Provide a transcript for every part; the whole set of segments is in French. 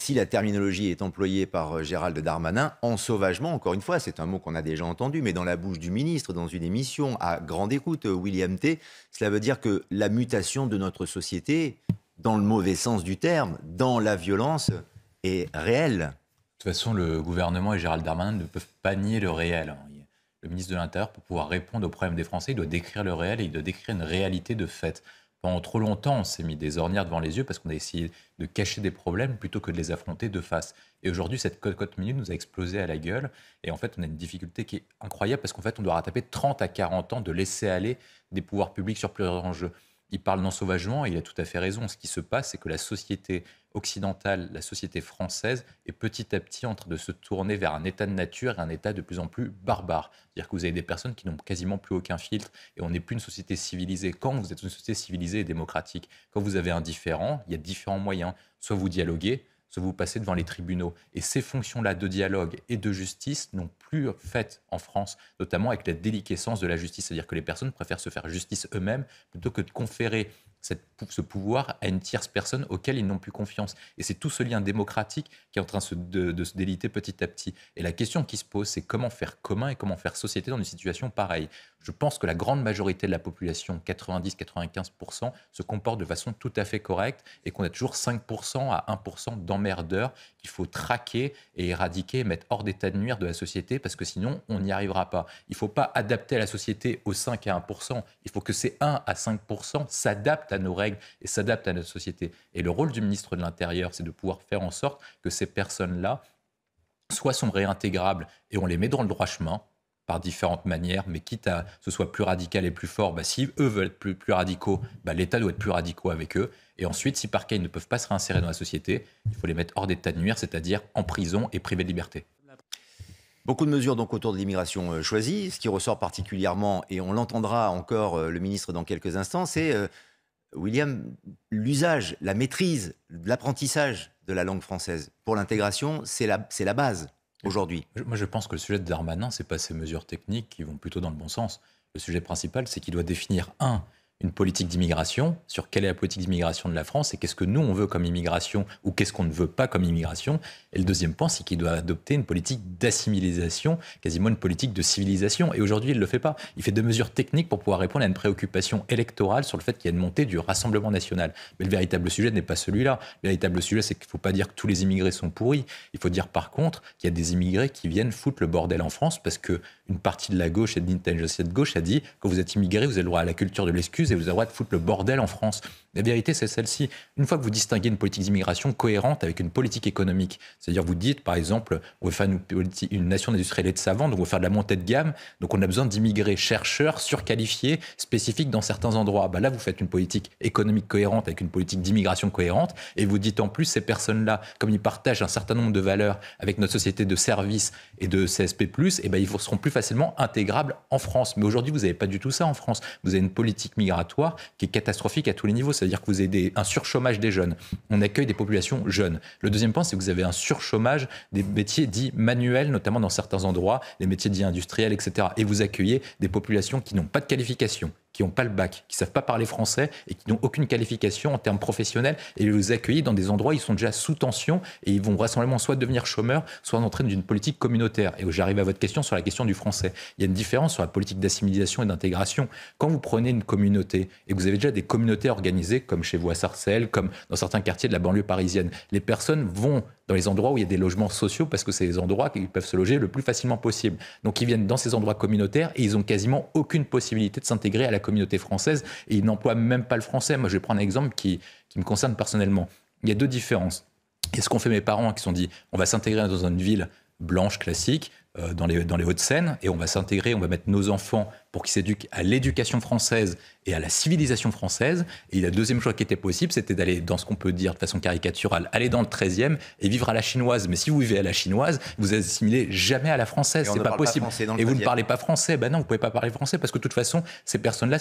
si la terminologie est employée par Gérald Darmanin, ensauvagement, encore une fois, c'est un mot qu'on a déjà entendu, mais dans la bouche du ministre, dans une émission à grande écoute, William T, cela veut dire que la mutation de notre société, dans le mauvais sens du terme, dans la violence, est réelle. De toute façon, le gouvernement et Gérald Darmanin ne peuvent pas nier le réel. Le ministre de l'Intérieur, pour pouvoir répondre aux problèmes des Français, il doit décrire le réel et il doit décrire une réalité de fait. Pendant trop longtemps, on s'est mis des ornières devant les yeux parce qu'on a essayé de cacher des problèmes plutôt que de les affronter de face. Et aujourd'hui, cette cocotte minute nous a explosé à la gueule. Et en fait, on a une difficulté qui est incroyable parce qu'en fait, on doit rattraper 30 à 40 ans de laisser aller des pouvoirs publics sur plusieurs enjeux. Il parle d'ensauvagement et il a tout à fait raison. Ce qui se passe, c'est que la société occidentale, la société française, est petit à petit en train de se tourner vers un état de nature et un état de plus en plus barbare. C'est-à-dire que vous avez des personnes qui n'ont quasiment plus aucun filtre et on n'est plus une société civilisée. Quand vous êtes une société civilisée et démocratique, quand vous avez un différend, il y a différents moyens. Soit vous dialoguez, soit vous passez devant les tribunaux. Et ces fonctions-là de dialogue et de justice n'ont plus fait en France, notamment avec la déliquescence de la justice. C'est-à-dire que les personnes préfèrent se faire justice eux-mêmes plutôt que de conférer ce pouvoir à une tierce personne auquel ils n'ont plus confiance. Et c'est tout ce lien démocratique qui est en train de se déliter petit à petit. Et la question qui se pose, c'est comment faire commun et comment faire société dans une situation pareille. Je pense que la grande majorité de la population, 90-95%, se comporte de façon tout à fait correcte et qu'on a toujours 5% à 1% d'emmerdeurs qu'il faut traquer et éradiquer, mettre hors d'état de nuire de la société parce que sinon, on n'y arrivera pas. Il ne faut pas adapter la société aux 5 à 1%. Il faut que ces 1 à 5% s'adaptent à nos règles et s'adaptent à notre société. Et le rôle du ministre de l'Intérieur, c'est de pouvoir faire en sorte que ces personnes-là soit sont réintégrables et on les met dans le droit chemin par différentes manières, mais quitte à ce soit plus radical et plus fort, si eux veulent être plus radicaux, l'État doit être plus radicaux avec eux. Et ensuite, si par cas ils ne peuvent pas se réinsérer dans la société, il faut les mettre hors d'état de nuire, c'est-à-dire en prison et privés de liberté. Beaucoup de mesures donc autour de l'immigration choisie. Ce qui ressort particulièrement, et on l'entendra encore le ministre dans quelques instants, c'est, William, l'usage, la maîtrise, l'apprentissage de la langue française. Pour l'intégration, c'est la base aujourd'hui. Moi, je pense que le sujet de Darmanin, ce n'est pas ces mesures techniques qui vont plutôt dans le bon sens. Le sujet principal, c'est qu'il doit définir, une politique d'immigration, sur quelle est la politique d'immigration de la France et qu'est-ce que nous, on veut comme immigration ou qu'est-ce qu'on ne veut pas comme immigration. Et le deuxième point, c'est qu'il doit adopter une politique d'assimilisation, quasiment une politique de civilisation. Et aujourd'hui, il ne le fait pas. Il fait des mesures techniques pour pouvoir répondre à une préoccupation électorale sur le fait qu'il y a une montée du Rassemblement national. Mais le véritable sujet n'est pas celui-là. Le véritable sujet, c'est qu'il ne faut pas dire que tous les immigrés sont pourris. Il faut dire par contre qu'il y a des immigrés qui viennent foutre le bordel en France parce qu'une partie de la gauche et de l'intelligentsia de gauche a dit que vous êtes immigré, vous avez le droit à la culture de l'excuse et vous avez le droit de foutre le bordel en France. La vérité, c'est celle-ci. Une fois que vous distinguez une politique d'immigration cohérente avec une politique économique, c'est-à-dire vous dites, par exemple, on veut faire une nation d'industriels et de savants, donc on veut faire de la montée de gamme, donc on a besoin d'immigrés chercheurs, surqualifiés, spécifiques dans certains endroits. Là, vous faites une politique économique cohérente avec une politique d'immigration cohérente, et vous dites en plus, ces personnes-là, comme ils partagent un certain nombre de valeurs avec notre société de services et de CSP+, ils seront plus facilement intégrables en France. Mais aujourd'hui, vous n'avez pas du tout ça en France. Vous avez une politique migratoire qui est catastrophique à tous les niveaux. C'est-à-dire que vous avez un surchômage des jeunes. On accueille des populations jeunes. Le deuxième point, c'est que vous avez un surchômage des métiers dits manuels, notamment dans certains endroits, les métiers dits industriels, etc. Et vous accueillez des populations qui n'ont pas de qualification, qui n'ont pas le bac, qui ne savent pas parler français et qui n'ont aucune qualification en termes professionnels. Et vous accueillez dans des endroits où ils sont déjà sous tension et ils vont vraisemblablement soit devenir chômeurs, soit entrer dans une politique communautaire. Et j'arrive à votre question sur la question du français. Il y a une différence sur la politique d'assimilation et d'intégration. Quand vous prenez une communauté et que vous avez déjà des communautés organisées, comme chez vous à Sarcelles, comme dans certains quartiers de la banlieue parisienne, les personnes vont dans les endroits où il y a des logements sociaux parce que c'est les endroits où ils peuvent se loger le plus facilement possible. Donc ils viennent dans ces endroits communautaires et ils n'ont quasiment aucune possibilité de s'intégrer à la communauté française et ils n'emploient même pas le français. Moi, je vais prendre un exemple qui me concerne personnellement. Il y a deux différences. Et ce qu'ont fait mes parents qui se sont dit, on va s'intégrer dans une ville blanche classique, dans les Hauts-de-Seine, et on va s'intégrer, on va mettre nos enfants pour qu'ils s'éduquent à l'éducation française et à la civilisation française. Et la deuxième chose qui était possible, c'était d'aller dans ce qu'on peut dire de façon caricaturale, aller dans le 13e et vivre à la chinoise. Mais si vous vivez à la chinoise, vous assimilez jamais à la française. C'est pas possible. Et vous ne parlez pas français. Non, vous pouvez pas parler français parce que de toute façon, ces personnes-là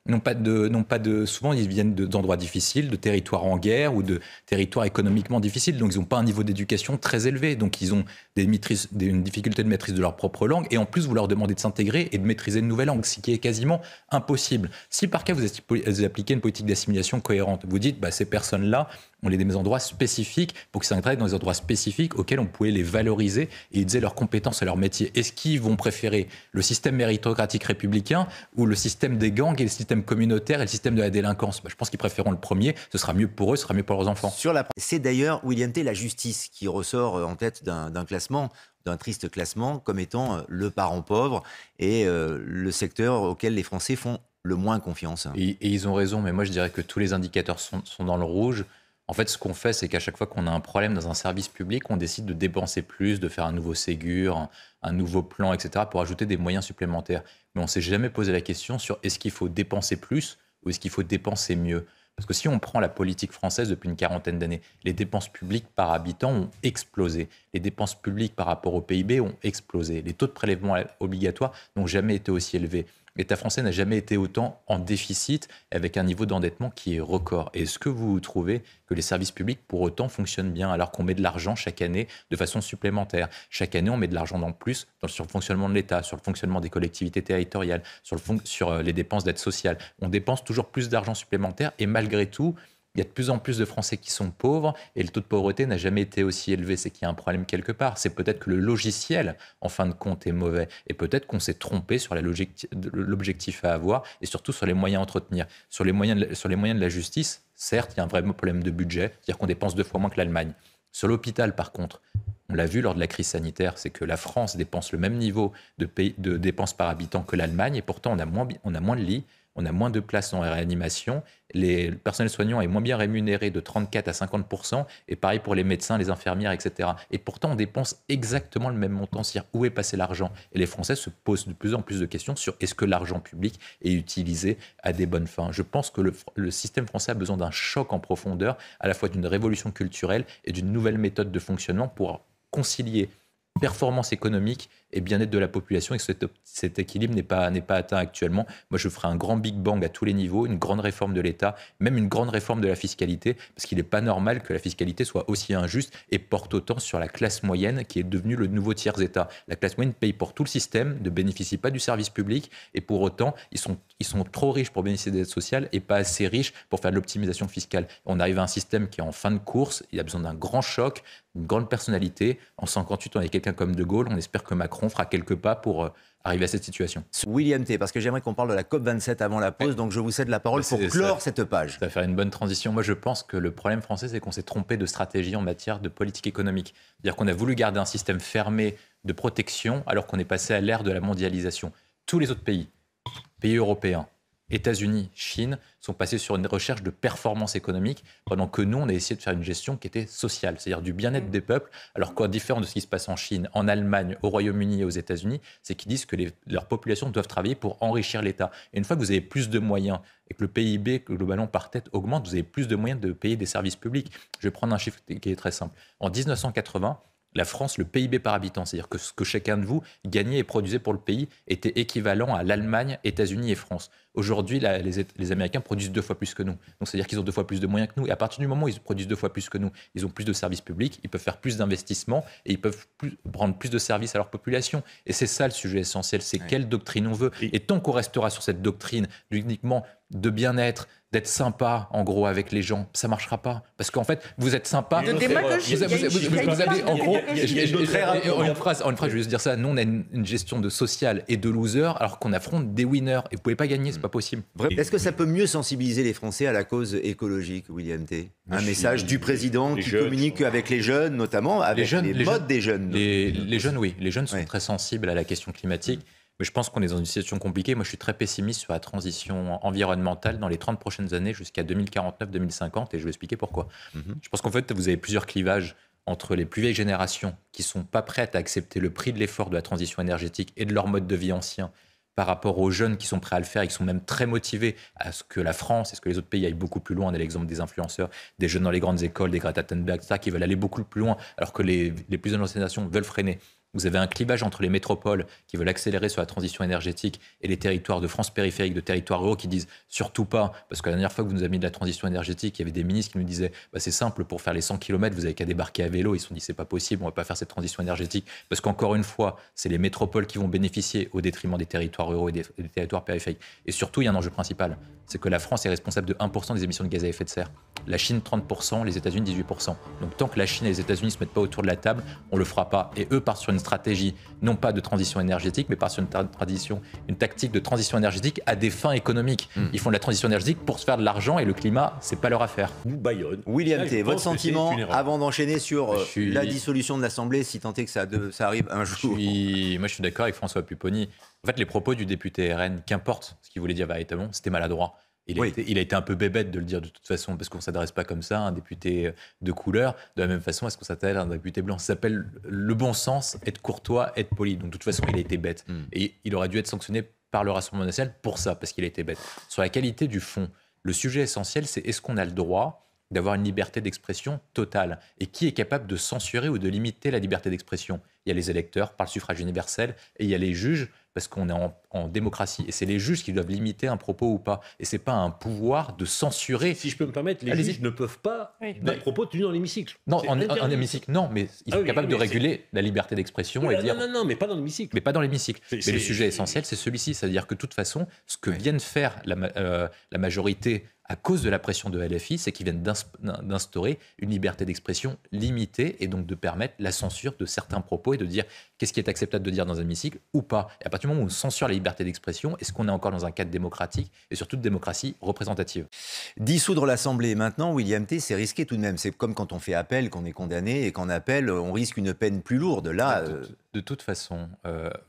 n'ont pas de, souvent ils viennent d'endroits difficiles, de territoires en guerre ou de territoires économiquement difficiles. Donc ils n'ont pas un niveau d'éducation très élevé. Donc ils ont une difficulté de maîtrise de leur propre langue. Et en plus, vous leur demandez de s'intégrer et de maîtriser une nouvelle nouvelle langue, ce qui est quasiment impossible. Si par cas vous appliquez une politique d'assimilation cohérente, vous dites ces personnes-là, on les met dans des endroits spécifiques pour qu'ils s'intègrent dans des endroits spécifiques auxquels on pouvait les valoriser et utiliser leurs compétences et leur métier. Est-ce qu'ils vont préférer le système méritocratique républicain ou le système des gangs et le système communautaire et le système de la délinquance? Je pense qu'ils préféreront le premier, ce sera mieux pour eux, ce sera mieux pour leurs enfants. C'est d'ailleurs, William T., la justice qui ressort en tête d'un classement, d'un triste classement, comme étant le parent pauvre et le secteur auquel les Français font le moins confiance. Et ils ont raison, mais moi je dirais que tous les indicateurs sont dans le rouge. En fait, ce qu'on fait, c'est qu'à chaque fois qu'on a un problème dans un service public, on décide de dépenser plus, de faire un nouveau Ségur, un nouveau plan, etc., pour ajouter des moyens supplémentaires. Mais on ne s'est jamais posé la question sur est-ce qu'il faut dépenser plus ou est-ce qu'il faut dépenser mieux? Parce que si on prend la politique française depuis une quarantaine d'années, les dépenses publiques par habitant ont explosé. Les dépenses publiques par rapport au PIB ont explosé. Les taux de prélèvement obligatoires n'ont jamais été aussi élevés. L'État français n'a jamais été autant en déficit avec un niveau d'endettement qui est record. Et est-ce que vous trouvez que les services publics, pour autant, fonctionnent bien alors qu'on met de l'argent chaque année de façon supplémentaire? Chaque année, on met de l'argent en plus sur le fonctionnement de l'État, sur le fonctionnement des collectivités territoriales, sur les dépenses d'aide sociale. On dépense toujours plus d'argent supplémentaire et malgré tout, il y a de plus en plus de Français qui sont pauvres et le taux de pauvreté n'a jamais été aussi élevé. C'est qu'il y a un problème quelque part. C'est peut-être que le logiciel, en fin de compte, est mauvais. Et peut-être qu'on s'est trompé sur l'objectif à avoir et surtout sur les moyens à entretenir. Sur les moyens de la justice, certes, il y a un vrai problème de budget, c'est-à-dire qu'on dépense 2 fois moins que l'Allemagne. Sur l'hôpital, par contre, on l'a vu lors de la crise sanitaire, c'est que la France dépense le même niveau de dépenses par habitant que l'Allemagne et pourtant on a moins de lits. On a moins de places en réanimation, les personnels soignants est moins bien rémunéré de 34 à 50%, et pareil pour les médecins, les infirmières, etc. Et pourtant, on dépense exactement le même montant, c'est-à-dire où est passé l'argent. Et les Français se posent de plus en plus de questions sur est-ce que l'argent public est utilisé à des bonnes fins. Je pense que le système français a besoin d'un choc en profondeur, à la fois d'une révolution culturelle et d'une nouvelle méthode de fonctionnement pour concilier performance économique et bien-être de la population et que cet équilibre n'est pas atteint actuellement. Moi, je ferai un grand Big Bang à tous les niveaux, une grande réforme de l'État, même une grande réforme de la fiscalité, parce qu'il n'est pas normal que la fiscalité soit aussi injuste et porte autant sur la classe moyenne qui est devenue le nouveau tiers-État. La classe moyenne paye pour tout le système, ne bénéficie pas du service public et pour autant, ils sont trop riches pour bénéficier des aides sociales et pas assez riches pour faire de l'optimisation fiscale. On arrive à un système qui est en fin de course, il a besoin d'un grand choc, une grande personnalité. En 58, on a quelqu'un comme De Gaulle, on espère que Macron fera quelques pas pour arriver à cette situation. William T., parce que j'aimerais qu'on parle de la COP27 avant la pause, donc je vous cède la parole pour clore cette page. Ça va faire une bonne transition. Moi, je pense que le problème français, c'est qu'on s'est trompé de stratégie en matière de politique économique. C'est-à-dire qu'on a voulu garder un système fermé de protection alors qu'on est passé à l'ère de la mondialisation. Tous les autres pays européens, États-Unis, Chine, sont passés sur une recherche de performance économique, pendant que nous, on a essayé de faire une gestion qui était sociale, c'est-à-dire du bien-être des peuples, alors qu'en différent de ce qui se passe en Chine, en Allemagne, au Royaume-Uni et aux États-Unis, c'est qu'ils disent que leurs populations doivent travailler pour enrichir l'État. Et une fois que vous avez plus de moyens et que le PIB, globalement par tête, augmente, vous avez plus de moyens de payer des services publics. Je vais prendre un chiffre qui est très simple. En 1980, la France, le PIB par habitant, c'est-à-dire que ce que chacun de vous gagnait et produisait pour le pays, était équivalent à l'Allemagne, États-Unis et France. Aujourd'hui, les Américains produisent 2 fois plus que nous. Donc, c'est-à-dire qu'ils ont 2 fois plus de moyens que nous. Et à partir du moment où ils produisent 2 fois plus que nous, ils ont plus de services publics, ils peuvent faire plus d'investissements et ils peuvent rendre plus de services à leur population. Et c'est ça le sujet essentiel, c'est quelle doctrine on veut. Et tant qu'on restera sur cette doctrine uniquement de bien-être, d'être sympa, en gros, avec les gens, ça ne marchera pas. Parce qu'en fait, vous êtes sympa. De démagogie. Vous avez, en gros, en une phrase, je vais juste dire ça. Nous, on a une gestion de social et de loser, alors qu'on affronte des winners. Et vous ne pouvez pas gagner, ce n'est pas possible. Est-ce que ça peut mieux sensibiliser les Français à la cause écologique, William T? Un message du président qui communique avec les jeunes, notamment avec les modes des jeunes. Les jeunes, oui. Les jeunes sont très sensibles à la question climatique. Mais je pense qu'on est dans une situation compliquée. Moi, je suis très pessimiste sur la transition environnementale dans les 30 prochaines années jusqu'à 2049-2050 et je vais expliquer pourquoi. Je pense qu'en fait, vous avez plusieurs clivages entre les plus vieilles générations qui ne sont pas prêtes à accepter le prix de l'effort de la transition énergétique et de leur mode de vie ancien par rapport aux jeunes qui sont prêts à le faire et qui sont même très motivés à ce que la France et ce que les autres pays aillent beaucoup plus loin. On a l'exemple des influenceurs, des jeunes dans les grandes écoles, des Greta Thunberg, ça, qui veulent aller beaucoup plus loin alors que les plus jeunes générations veulent freiner. Vous avez un clivage entre les métropoles qui veulent accélérer sur la transition énergétique et les territoires de France périphérique, de territoires ruraux qui disent surtout pas, parce que la dernière fois que vous nous avez mis de la transition énergétique, il y avait des ministres qui nous disaient c'est simple, pour faire les 100 km, vous avez qu'à débarquer à vélo. Ils se sont dit c'est pas possible, on va pas faire cette transition énergétique, parce qu'encore une fois, c'est les métropoles qui vont bénéficier au détriment des territoires ruraux et des territoires périphériques. Et surtout, il y a un enjeu principal, c'est que la France est responsable de 1% des émissions de gaz à effet de serre. La Chine 30%, les États-Unis 18%. Donc tant que la Chine et les États-Unis ne se mettent pas autour de la table, on ne le fera pas. Et eux partent sur une stratégie, non pas de transition énergétique, mais partent sur une tactique de transition énergétique à des fins économiques. Ils font de la transition énergétique pour se faire de l'argent et le climat, c'est pas leur affaire. Ou Bayonne. William T, votre sentiment avant d'enchaîner sur la dissolution de l'Assemblée, si tant est que ça arrive un jour. Moi, je suis d'accord avec François Pupponi. En fait, les propos du député RN, qu'importe ce qu'il voulait dire véritablement, c'était maladroit. Il a été un peu bébête de le dire de toute façon, parce qu'on ne s'adresse pas comme ça à un député de couleur. De la même façon, est-ce qu'on s'attelle à un député blanc? Ça s'appelle le bon sens, être courtois, être poli. Donc de toute façon, il a été bête. Et il aurait dû être sanctionné par le Rassemblement national pour ça, parce qu'il a été bête. Sur la qualité du fond, le sujet essentiel, c'est est-ce qu'on a le droit d'avoir une liberté d'expression totale? Et qui est capable de censurer ou de limiter la liberté d'expression? Il y a les électeurs par le suffrage universel et il y a les juges parce qu'on est en démocratie. Et c'est les juges qui doivent limiter un propos ou pas. Et ce n'est pas un pouvoir de censurer. Si je peux me permettre, les juges ne peuvent pas d'un propos tenu dans l'hémicycle. Non, en hémicycle, non, mais ils sont capables de réguler la liberté d'expression et dire... Non, mais pas dans l'hémicycle. Mais pas dans l'hémicycle. Mais le sujet essentiel, c'est celui-ci. C'est-à-dire que de toute façon, ce que viennent faire la majorité à cause de la pression de LFI, c'est qu'ils viennent d'instaurer une liberté d'expression limitée et donc de permettre la censure de certains propos et de dire qu'est-ce qui est acceptable de dire dans un hémicycle ou pas. Et à partir du moment où on censure la liberté d'expression, est-ce qu'on est encore dans un cadre démocratique et surtout de démocratie représentative? Dissoudre l'Assemblée maintenant, William T, c'est risqué tout de même. C'est comme quand on fait appel, qu'on est condamné et qu'en appel, on risque une peine plus lourde. Là, de toute façon,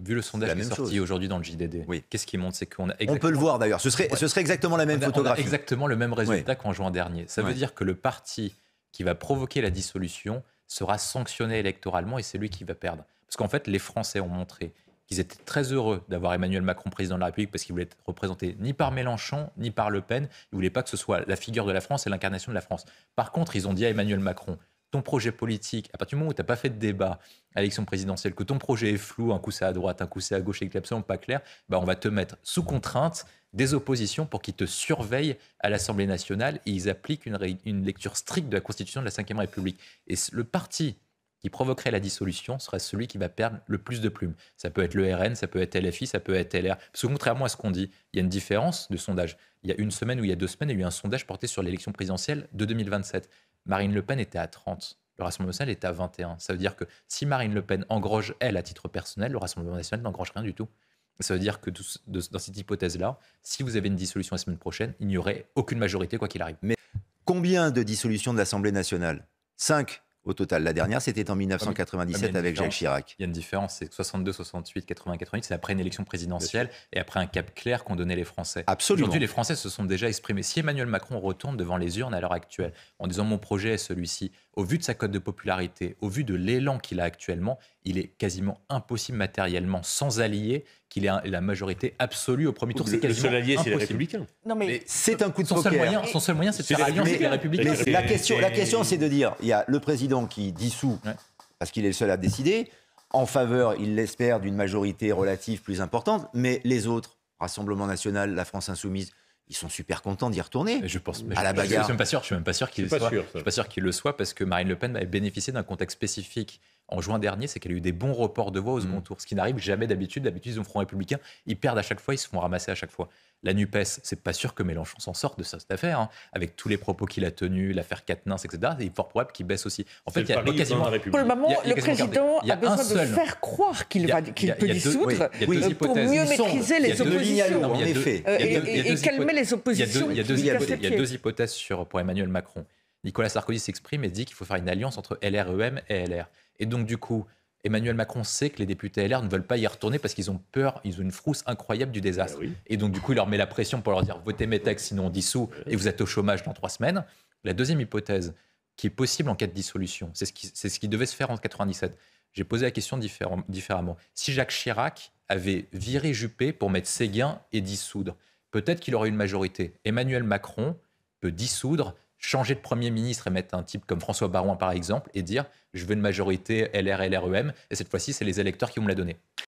vu le sondage qui est sorti aujourd'hui dans le JDD, qu'est-ce qui montre? C'est qu'on a on peut le voir d'ailleurs. Ce serait exactement la même photographie. On a exactement le même résultat qu'en juin dernier. Ça veut dire que le parti qui va provoquer la dissolution sera sanctionné électoralement et c'est lui qui va perdre. Parce qu'en fait, les Français ont montré qu'ils étaient très heureux d'avoir Emmanuel Macron président de la République parce qu'il voulait être représenté ni par Mélenchon ni par Le Pen. Ils ne voulaient pas que ce soit la figure de la France et l'incarnation de la France. Par contre, ils ont dit à Emmanuel Macron, ton projet politique, à partir du moment où tu n'as pas fait de débat à l'élection présidentielle, que ton projet est flou, un coup c'est à droite, un coup c'est à gauche et que tu n'es absolument pas clair, on va te mettre sous contrainte des oppositions pour qu'ils te surveillent à l'Assemblée nationale et ils appliquent une lecture stricte de la Constitution de la Ve République. Et le parti qui provoquerait la dissolution serait celui qui va perdre le plus de plumes. Ça peut être le RN, ça peut être LFI, ça peut être LR. Parce que contrairement à ce qu'on dit, il y a une différence de sondage. Il y a une semaine ou il y a 2 semaines, il y a eu un sondage porté sur l'élection présidentielle de 2027. Marine Le Pen était à 30. Le Rassemblement national était à 21. Ça veut dire que si Marine Le Pen engrange, elle, à titre personnel, le Rassemblement national n'engrange rien du tout. Ça veut dire que dans cette hypothèse-là, si vous avez une dissolution la semaine prochaine, il n'y aurait aucune majorité, quoi qu'il arrive. Mais combien de dissolutions de l'Assemblée nationale? 5 au total. La dernière, c'était en 1997 avec Jacques Chirac. Il y a une différence, c'est 62, 68, 80, 88, c'est après une élection présidentielle et après un cap clair qu'ont donné les Français. Absolument. Aujourd'hui, les Français se sont déjà exprimés. Si Emmanuel Macron retourne devant les urnes à l'heure actuelle en disant mon projet est celui-ci, au vu de sa cote de popularité, au vu de l'élan qu'il a actuellement, il est quasiment impossible matériellement, sans alliés, qu'il ait la majorité absolue au premier tour. C'est quasiment le seul allié, c'est les Républicains. Non, mais c'est un coup de poker. Son seul moyen, c'est de faire alliance avec les Républicains. La question, c'est de dire, il y a le président qui dissout parce qu'il est le seul à décider, en faveur, il l'espère, d'une majorité relative plus importante, mais les autres, Rassemblement national, la France insoumise, ils sont super contents d'y retourner. Je pense, à la bagarre. Je suis même pas sûr qu'il le soit parce que Marine Le Pen avait bénéficié d'un contexte spécifique en juin dernier, c'est qu'elle a eu des bons reports de voix au second tour, ce qui n'arrive jamais d'habitude. D'habitude, ils ont Front Républicain, ils perdent à chaque fois, ils se font ramasser à chaque fois. La NUPES, c'est pas sûr que Mélenchon s'en sorte de cette affaire, avec tous les propos qu'il a tenus, l'affaire Quatennens, etc. Il est fort probable qu'il baisse aussi. En fait, il y a quasiment... Pour le moment, le président a besoin de faire croire qu'il peut dissoudre pour mieux maîtriser les oppositions et calmer les oppositions. Il y a 2 hypothèses pour Emmanuel Macron. Nicolas Sarkozy s'exprime et dit qu'il faut faire une alliance entre LREM et LR. Et donc, du coup, Emmanuel Macron sait que les députés LR ne veulent pas y retourner parce qu'ils ont peur, ils ont une frousse incroyable du désastre. Et donc, du coup, il leur met la pression pour leur dire « votez mes textes, sinon on dissout et vous êtes au chômage dans 3 semaines ». La deuxième hypothèse, qui est possible en cas de dissolution, c'est ce qui devait se faire en 1997. J'ai posé la question différemment. Si Jacques Chirac avait viré Juppé pour mettre Séguin et dissoudre, peut-être qu'il aurait une majorité. Emmanuel Macron peut dissoudre changer de Premier ministre et mettre un type comme François Baroin, par exemple, et dire « je veux une majorité LR, LREM », et cette fois-ci, c'est les électeurs qui vont me la donner.